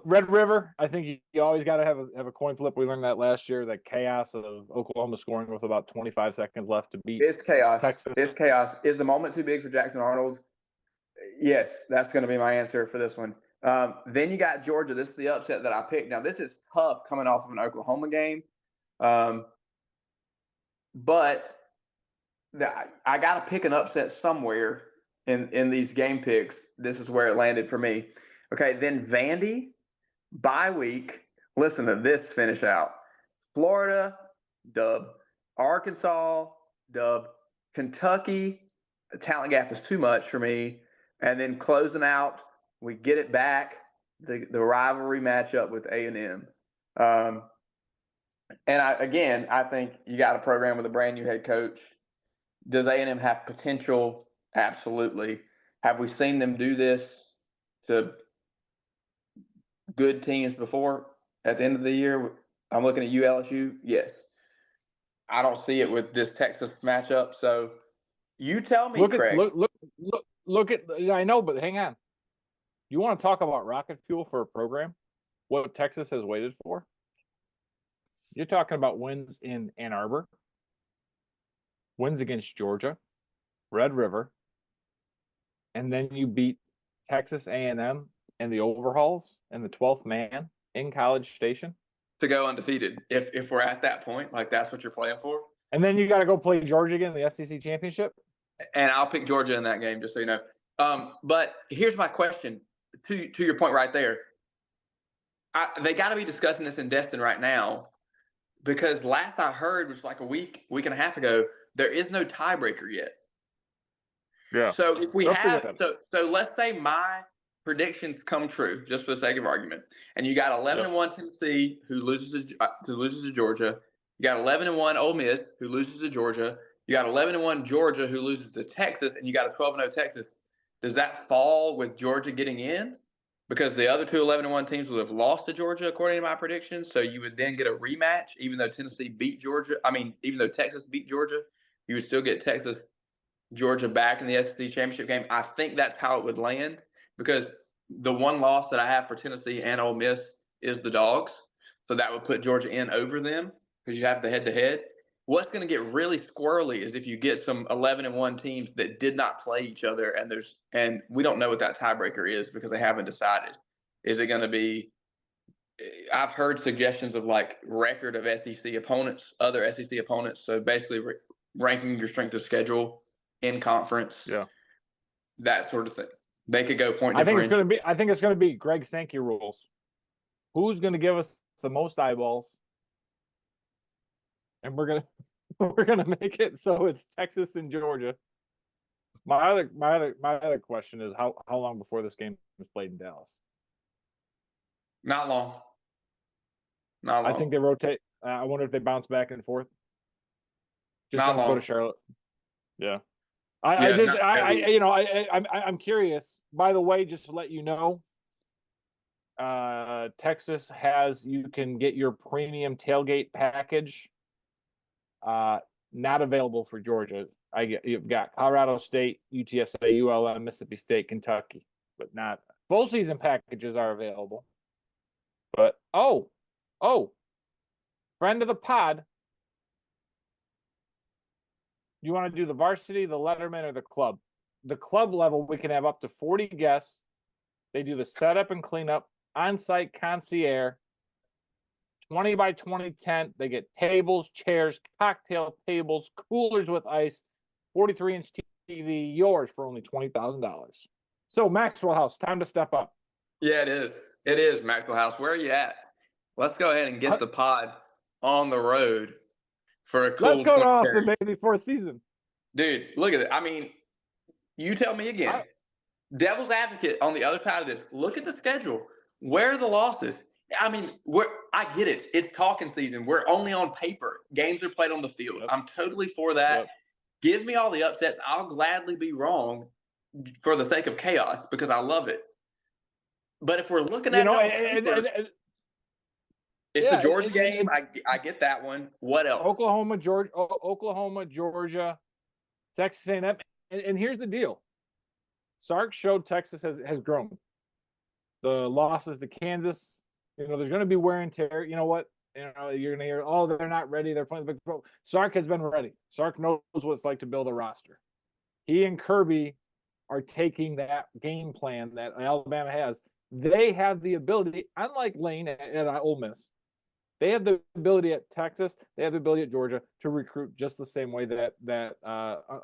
Red River, I think you always got to have a coin flip. We learned that last year, that chaos of Oklahoma scoring with about 25 seconds left to beat. It's chaos. Texas. It's chaos. Is the moment too big for Jackson Arnold? Yes, that's going to be my answer for this one. Then you got Georgia. This is the upset that I picked. Now, this is tough coming off of an Oklahoma game. But I got to pick an upset somewhere in these game picks. This is where it landed for me. Okay, then Vandy, bye week. Listen to this finish out. Florida, dub. Arkansas, dub. Kentucky, the talent gap is too much for me. And then closing out, we get it back, the rivalry matchup with A&M. And I think you got a program with a brand new head coach. Does A&M have potential? Absolutely. Have we seen them do this to good teams before at the end of the year? I'm looking at ULSU. Yes. I don't see it with this Texas matchup. So you tell me, Craig. Look at. I know, but hang on. You want to talk about rocket fuel for a program? What Texas has waited for? You're talking about wins in Ann Arbor, wins against Georgia, Red River, and then you beat Texas A&M in the overhauls and the 12th man in College Station to go undefeated. If we're at that point, like that's what you're playing for. And then you got to go play Georgia again in the SEC championship. And I'll pick Georgia in that game, just so you know. But here's my question to your point right there. They got to be discussing this in Destin right now, because last I heard was like a week and a half ago, there is no tiebreaker yet. Yeah. So if we have, so let's say my predictions come true, just for the sake of argument, and you got 11-1 Tennessee who loses to Georgia. You got 11-1 Ole Miss who loses to Georgia. You got 11-1 Georgia who loses to Texas, and you got a 12-0 Texas. Does that fall with Georgia getting in? Because the other two 11-1 teams would have lost to Georgia, according to my predictions. So you would then get a rematch, even though Tennessee beat Georgia. Even though Texas beat Georgia, you would still get Georgia back in the SEC championship game. I think that's how it would land, because the one loss that I have for Tennessee and Ole Miss is the Dawgs. So that would put Georgia in over them, because you have the head-to-head. What's going to get really squirrely is if you get some 11-1 teams that did not play each other, and we don't know what that tiebreaker is because they haven't decided. Is it going to be? I've heard suggestions of like record of SEC opponents, other SEC opponents. So basically, ranking your strength of schedule in conference, that sort of thing. They could go point. I think it's going to be Greg Sankey rules. Who's going to give us the most eyeballs? And we're gonna make it so it's Texas and Georgia. My other question is how long before this game is played in Dallas? Not long. I think they rotate. I wonder if they bounce back and forth. Just not don't go to Charlotte. Yeah. I'm curious. By the way, just to let you know, Texas you can get your premium tailgate package. Not available for Georgia. You've got Colorado State, UTSA, ULM, Mississippi State, Kentucky, but not bowl season packages are available. But friend of the pod, you want to do the varsity, the Letterman, or the club? The club level, we can have up to 40 guests. They do the setup and cleanup, on-site concierge. 20 by 20 tent. They get tables, chairs, cocktail tables, coolers with ice, 43-inch TV, yours for only $20,000. So Maxwell House, time to step up. Yeah, it is. It is, Maxwell House. Where are you at? Let's go ahead and get the pod on the road for a cool. Let's go to Austin, baby, for a season. Dude, look at it. I mean, you tell me again. Devil's advocate on the other side of this. Look at the schedule. Where are the losses? I mean, I get it. It's talking season. We're only on paper. Games are played on the field. Yep. I'm totally for that. Yep. Give me all the upsets. I'll gladly be wrong for the sake of chaos, because I love it. But if we're looking at it's the Georgia game. I get that one. What else? Oklahoma, Georgia, Texas A&M. And here's the deal. Sark showed Texas has grown. The losses to Kansas, there's going to be wear and tear. You know what? You're going to hear, they're not ready. They're playing the big pro. Sark has been ready. Sark knows what it's like to build a roster. He and Kirby are taking that game plan that Alabama has. They have the ability, unlike Lane at Ole Miss, they have the ability at Texas, they have the ability at Georgia to recruit just the same way that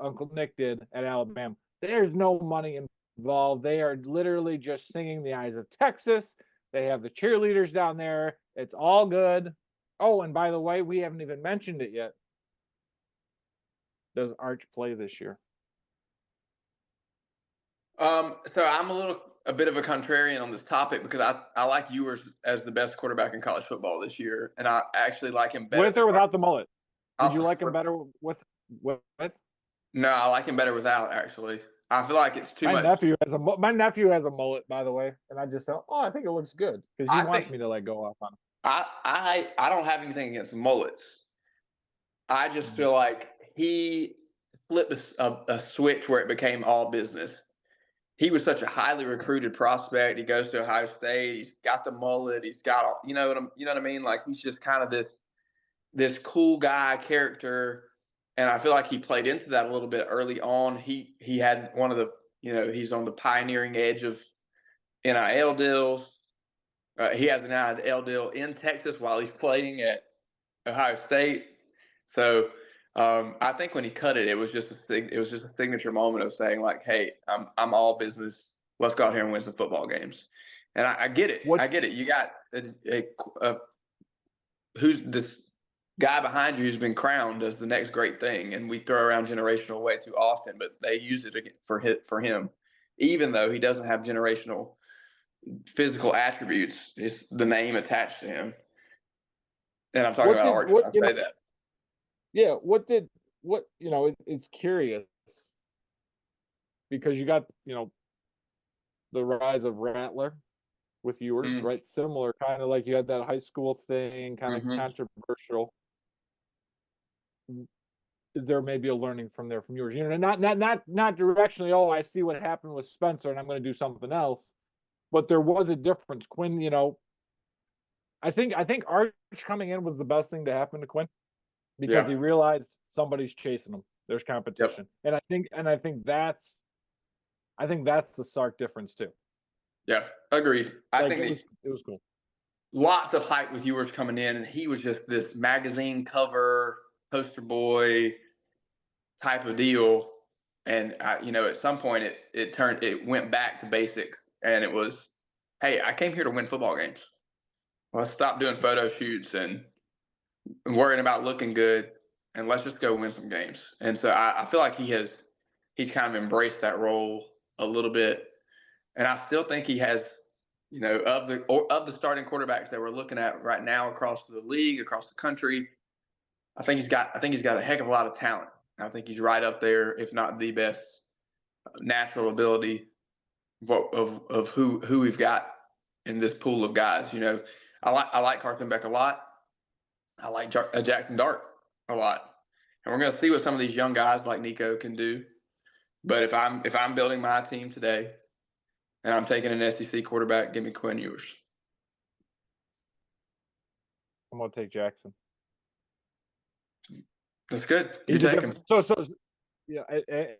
Uncle Nick did at Alabama. There's no money involved. They are literally just singing the eyes of Texas. They have the cheerleaders down there. It's all good. Oh, and by the way, we haven't even mentioned it yet. Does Arch play this year? So I'm a bit of a contrarian on this topic because I like Ewers as the best quarterback in college football this year, and I actually like him better With than or without the mullet? Did you like him I'll- better with? No, I like him better without. Actually, I feel like it's too much. My nephew has a mullet, by the way, and I just thought, oh, I think it looks good because he I wants think me to like go off on him. I don't have anything against mullets. I just Mhm. feel like he flipped a switch where it became all business. He was such a highly recruited prospect. He goes to Ohio State. He's got the mullet. He's got all, you know what I mean? Like he's just kind of this cool guy character, and I feel like he played into that a little bit early on. He had one of the he's on the pioneering edge of NIL deals. He has an NIL deal in Texas while he's playing at Ohio State. So I think when he cut it, it was just a thing. It was just a signature moment of saying like, "Hey, I'm all business. Let's go out here and win some football games." And I get it. What I get it. You got who's this guy behind you who's been crowned as the next great thing, and we throw around generational way too often, but they use it for him, even though he doesn't have generational physical attributes. It's the name attached to him. And I'm talking what about did Arch when what I you know? say that. Yeah, what you know? It's curious because you got the rise of Rattler with Ewers, Mm, right? Similar, kind of like you had that high school thing, kind of mhm. controversial. Is there maybe a learning from there from yours? Not directionally. Oh, I see what happened with Spencer, and I'm going to do something else. But there was a difference. Quinn, I think Arch coming in was the best thing to happen to Quinn because Yeah. he realized somebody's chasing him. There's Yep. competition, and I think that's the stark difference too. Yeah. Agreed. I Like think it was cool. lots of hype with Ewers coming in, and he was just this magazine cover poster boy type of deal. And at some point, it went back to basics, and it was, hey, I came here to win football games. Let's stop doing photo shoots and worrying about looking good, and let's just go win some games. And so I feel like he's kind of embraced that role a little bit, and I still think he has, of the starting quarterbacks that we're looking at right now across the league, across the country. I think he's got a heck of a lot of talent. I think he's right up there, if not the best natural ability of who we've got in this pool of guys. I like Carson Beck a lot. I like Jackson Dart a lot, and we're going to see what some of these young guys like Nico can do. But if I'm building my team today, and I'm taking an SEC quarterback, give me Quinn Ewers. I'm gonna take Jackson. That's good. You He's a take him. different. So yeah,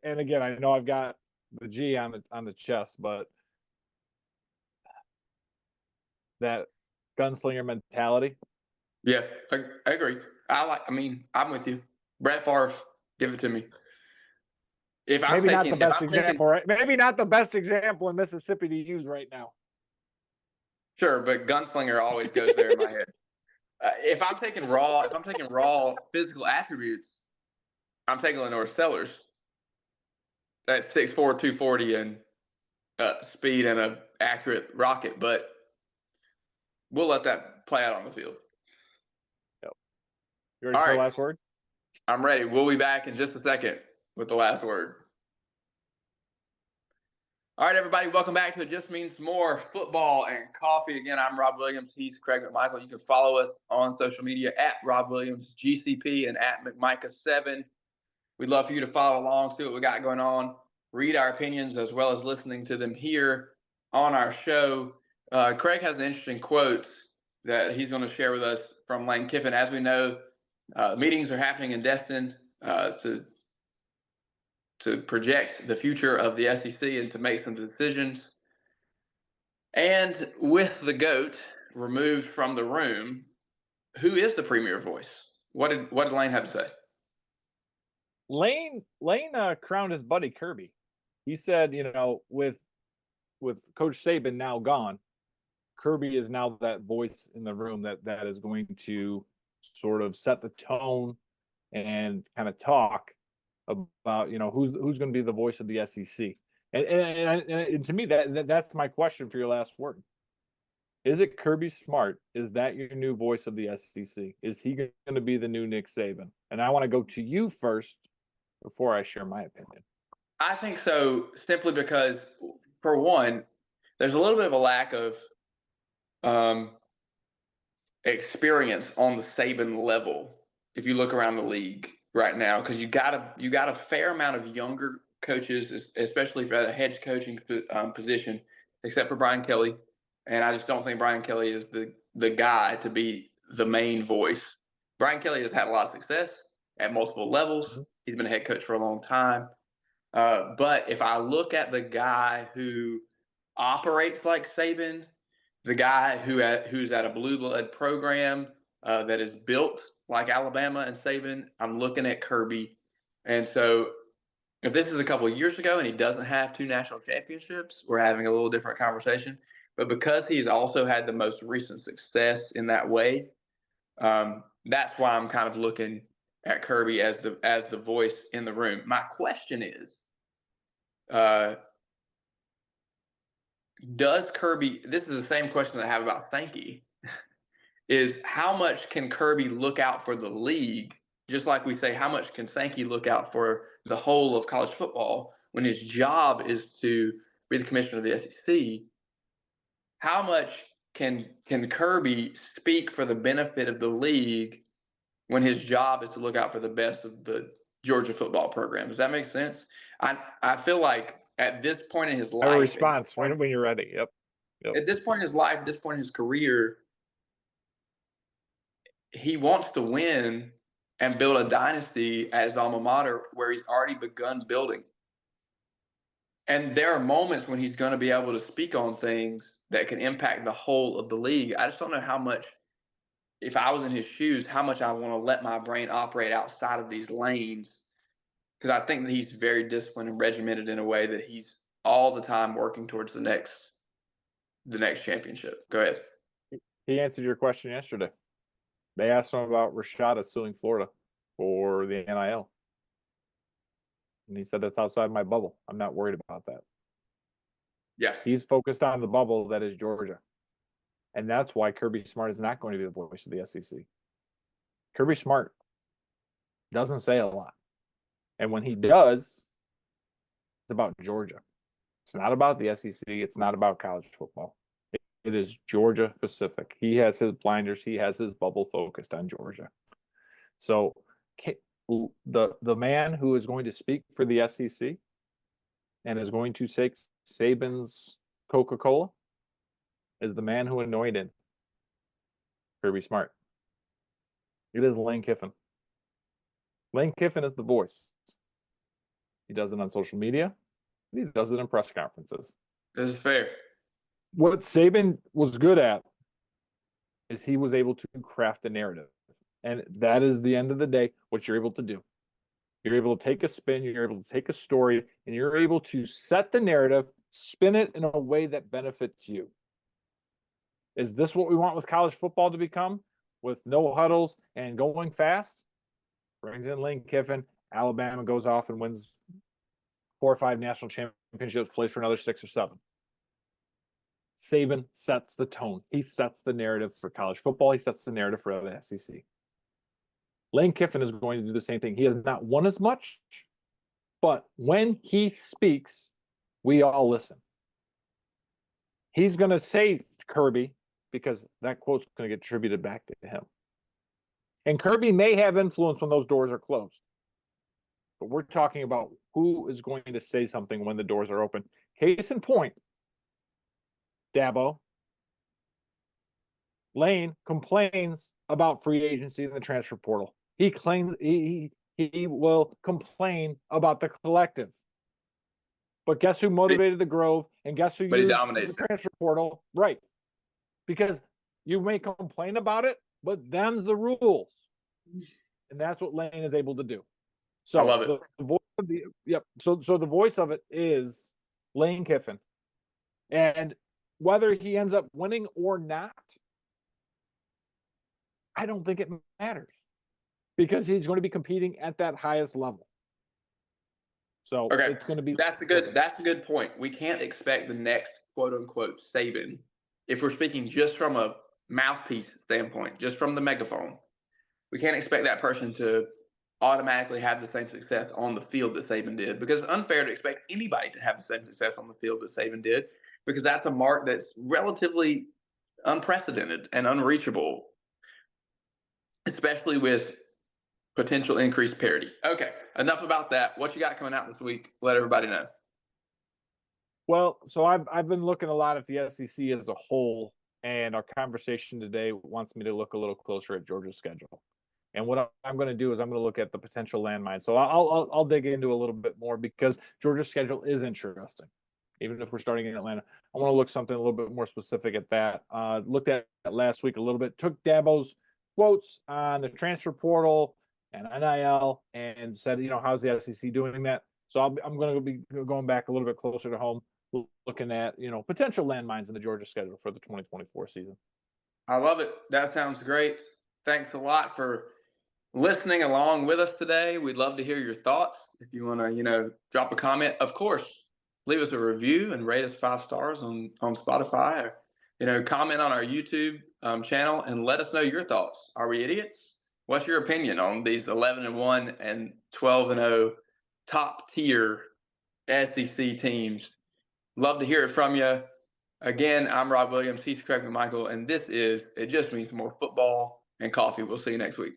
and again, I know I've got the G on the chest, but that gunslinger mentality. Yeah, I agree. I'm with you. Brett Favre, give it to me. Maybe not the If best I'm taking, example, right? Maybe not the best example in Mississippi to use right now. sure, but gunslinger always goes there in my head. If I'm taking raw physical attributes, I'm taking Lenore Sellers at 6'4", 240 and speed and a accurate rocket. But we'll let that play out on the field. Yep. You ready All for the right, last word? I'm ready. We'll be back in just a second with the last word. All right, everybody, welcome back to It Just Means More Football and Coffee. Again, I'm Rob Williams. He's Craig McMichael. You can follow us on social media at Rob Williams GCP and at McMicah7. We'd love for you to follow along, see what we got going on, read our opinions as well as listening to them here on our show. Craig has an interesting quote that he's going to share with us from Lane Kiffin. As we know, meetings are happening in Destin to project the future of the SEC and to make some decisions. And with the GOAT removed from the room, who is the premier voice? What did Lane have to say? Lane crowned his buddy Kirby. He said, with Coach Saban now gone, Kirby is now that voice in the room that is going to sort of set the tone and kind of talk about, who's going to be the voice of the SEC. And to me, that's my question for your last word. Is it Kirby Smart? Is that your new voice of the SEC? Is he going to be the new Nick Saban? And I want to go to you first before I share my opinion. I think so, simply because, for one, there's a little bit of a lack of experience on the Saban level if you look around the league right now, because you got a fair amount of younger coaches, especially for a head coaching position, except for Brian Kelly. And I just don't think Brian Kelly is the guy to be the main voice. Brian Kelly has had a lot of success at multiple levels. He's been a head coach for a long time. But if I look at the guy who operates like Saban, the guy who's at a blue blood program that is built like Alabama and Saban, I'm looking at Kirby. And so if this is a couple of years ago and he doesn't have 2 national championships, we're having a little different conversation. But because he's also had the most recent success in that way, that's why I'm kind of looking at Kirby as the voice in the room. My question is, does Kirby? This is the same question I have about Sankey. Is how much can Kirby look out for the league? Just like we say, how much can Sankey look out for the whole of college football when his job is to be the commissioner of the SEC? How much can Kirby speak for the benefit of the league when his job is to look out for the best of the Georgia football program? Does that make sense? I feel like at this point in his life, a response when you're ready. Yep. At this point in his life, this point in his career, he wants to win and build a dynasty at his alma mater where he's already begun building. And there are moments when he's going to be able to speak on things that can impact the whole of the league. I just don't know how much, if I was in his shoes, how much I want to let my brain operate outside of these lanes. Because I think that he's very disciplined and regimented in a way that he's all the time working towards the next championship. Go ahead. He answered your question yesterday. They asked him about Rashada suing Florida for the NIL. And he said, that's outside my bubble. I'm not worried about that. Yeah. He's focused on the bubble that is Georgia. And that's why Kirby Smart is not going to be the voice of the SEC. Kirby Smart doesn't say a lot. And when he does, it's about Georgia. It's not about the SEC. It's not about college football. It is Georgia specific. He has his blinders. He has his bubble focused on Georgia. So the man who is going to speak for the SEC and is going to take Saban's Coca-Cola is the man who anointed Kirby Smart. It is Lane Kiffin. Lane Kiffin is the voice. He does it on social media. He does it in press conferences. This is fair. What Saban was good at is he was able to craft a narrative. And that is the end of the day, what you're able to do. You're able to take a spin, you're able to take a story, and you're able to set the narrative, spin it in a way that benefits you. Is this what we want with college football to become? With no huddles and going fast? Brings in Lane Kiffin. Alabama goes off and wins 4 or 5 national championships, plays for another 6 or 7. Saban sets the tone. He sets the narrative for college football. He sets the narrative for the SEC. Lane Kiffin is going to do the same thing. He has not won as much, but when he speaks, we all listen. He's going to say Kirby because that quote's going to get attributed back to him. And Kirby may have influence when those doors are closed. But we're talking about who is going to say something when the doors are open. Case in point, Dabo. Lane complains about free agency and the transfer portal. He claims he will complain about the collective. But guess who motivated the Grove? And guess who used the transfer portal? Right. Because you may complain about it, but them's the rules. And that's what Lane is able to do. So I love it. The voice of the So the voice of it is Lane Kiffin. And whether he ends up winning or not, I don't think it matters because he's going to be competing at that highest level. So Okay, it's going to be that's a good point. We can't expect the next quote unquote Saban if we're speaking just from a mouthpiece standpoint, just from the megaphone. We can't expect that person to automatically have the same success on the field that Saban did, because it's unfair to expect anybody to have the same success on the field that Saban did, because that's a mark that's relatively unprecedented and unreachable, especially with potential increased parity. Okay, enough about that. What you got coming out this week? Let everybody know. Well, so I've been looking a lot at the SEC as a whole, and our conversation today wants me to look a little closer at Georgia's schedule. And what I'm going to do is I'm going to look at the potential landmines. So I'll dig into a little bit more because Georgia's schedule is interesting. Even if we're starting in Atlanta, I want to look something a little bit more specific at that. Looked at last week a little bit. Took Dabo's quotes on the transfer portal and NIL and said, how's the SEC doing that? So I'm going to be going back a little bit closer to home, looking at potential landmines in the Georgia schedule for the 2024 season. I love it. That sounds great. Thanks a lot for listening along with us today. We'd love to hear your thoughts. If you want to, drop a comment, of course, leave us a review and rate us 5 stars on Spotify, or, comment on our YouTube channel and let us know your thoughts. Are we idiots? What's your opinion on these 11-1 and 12-0 top tier SEC teams? Love to hear it from you. Again, I'm Rob Williams. He's Craig McMichael, and this is It Just Means More Football and Coffee. We'll see you next week.